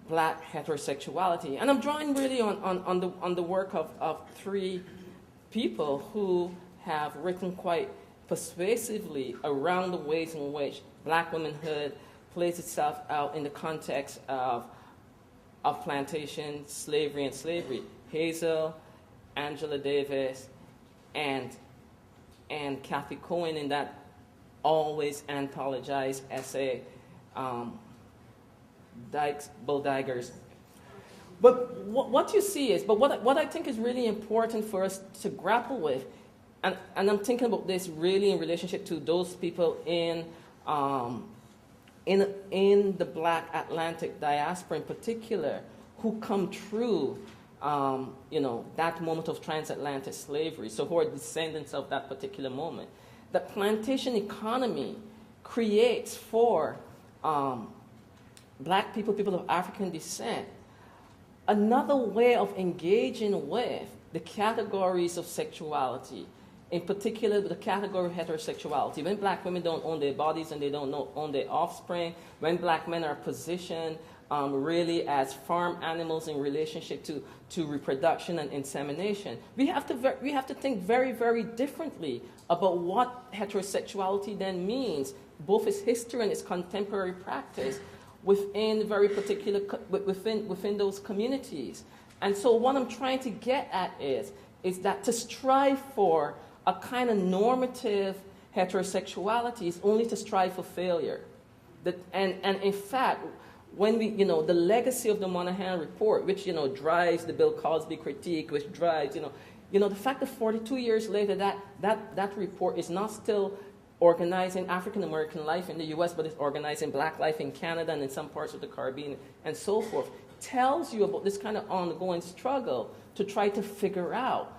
Black heterosexuality. And I'm drawing really on the work of three people who have written quite persuasively around the ways in which Black womanhood plays itself out in the context of plantation, slavery, and slavery. Hazel, Angela Davis, and Kathy Cohen in that always anthologized essay, Bull Daggers. But what you see is, but what I think is really important for us to grapple with, and I'm thinking about this really in relationship to those people in the Black Atlantic diaspora in particular, who come through, that moment of transatlantic slavery, so who are descendants of that particular moment. The plantation economy creates for Black people, people of African descent, another way of engaging with the categories of sexuality, in particular the category of heterosexuality. When Black women don't own their bodies and they don't own their offspring, when Black men are positioned really as farm animals in relationship to reproduction and insemination, we have to think very, very differently about what heterosexuality then means both its history and its contemporary practice within very particular, within those communities. And so what I'm trying to get at is that to strive for a kind of normative heterosexuality is only to strive for failure. And in fact, when we, the legacy of the Moynihan Report, which, drives the Bill Cosby critique, which drives, the fact that 42 years later that report is not still organizing African-American life in the U.S., but it's organizing black life in Canada and in some parts of the Caribbean and so forth, tells you about this kind of ongoing struggle to try to figure out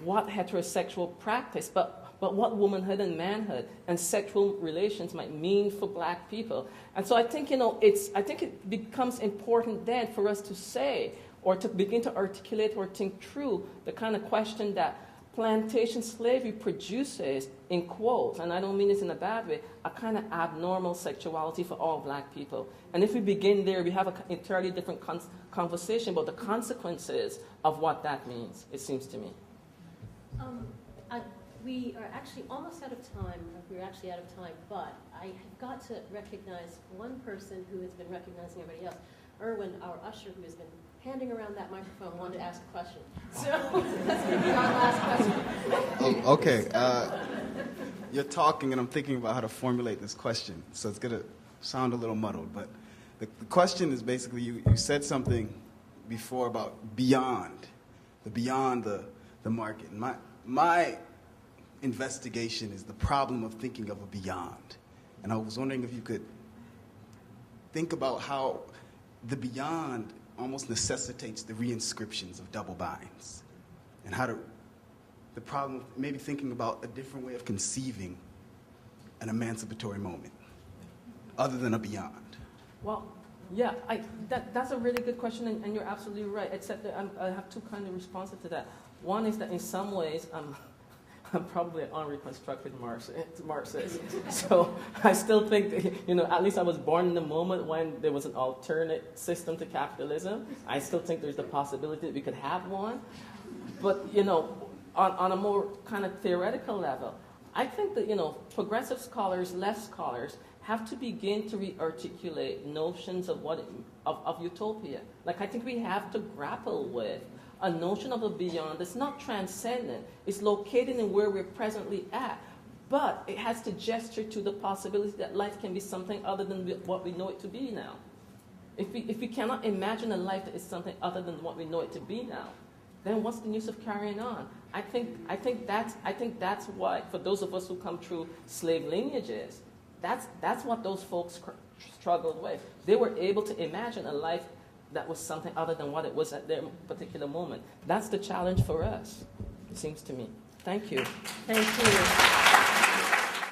what heterosexual practice, but what womanhood and manhood and sexual relations might mean for black people. And so I think, I think it becomes important then for us to say, or to begin to articulate or think through the kind of question that plantation slavery produces, in quotes, and I don't mean this in a bad way, a kind of abnormal sexuality for all black people. And if we begin there, we have an entirely different conversation about the consequences of what that means, it seems to me. We are actually almost out of time. We're actually out of time, but I have got to recognize one person who has been recognizing everybody else. Erwin, our usher, who has been handing around that microphone, wanted to ask a question. So that's going to be our last question. Okay. You're talking, and I'm thinking about how to formulate this question, so it's going to sound a little muddled. But the question is basically, you said something before about beyond the market. And my investigation is the problem of thinking of a beyond. And I was wondering if you could think about how the beyond almost necessitates the reinscriptions of double binds, and how the problem of maybe thinking about a different way of conceiving an emancipatory moment other than a beyond. Well, yeah, that's a really good question, and you're absolutely right, except that I have two kind of responses to that. One is that in some ways, I'm probably an unreconstructed Marxist. So I still think that, at least I was born in the moment when there was an alternate system to capitalism. I still think there's the possibility that we could have one. But, on a more kind of theoretical level, I think that, progressive scholars, left scholars, have to begin to re-articulate notions of of utopia. Like, I think we have to grapple with a notion of a beyond that's not transcendent. It's located in where we're presently at, but it has to gesture to the possibility that life can be something other than what we know it to be now. If we cannot imagine a life that is something other than what we know it to be now, then what's the use of carrying on? I think that's why, for those of us who come through slave lineages, that's what those folks struggled with. They were able to imagine a life that was something other than what it was at their particular moment. That's the challenge for us, it seems to me. Thank you. Thank you.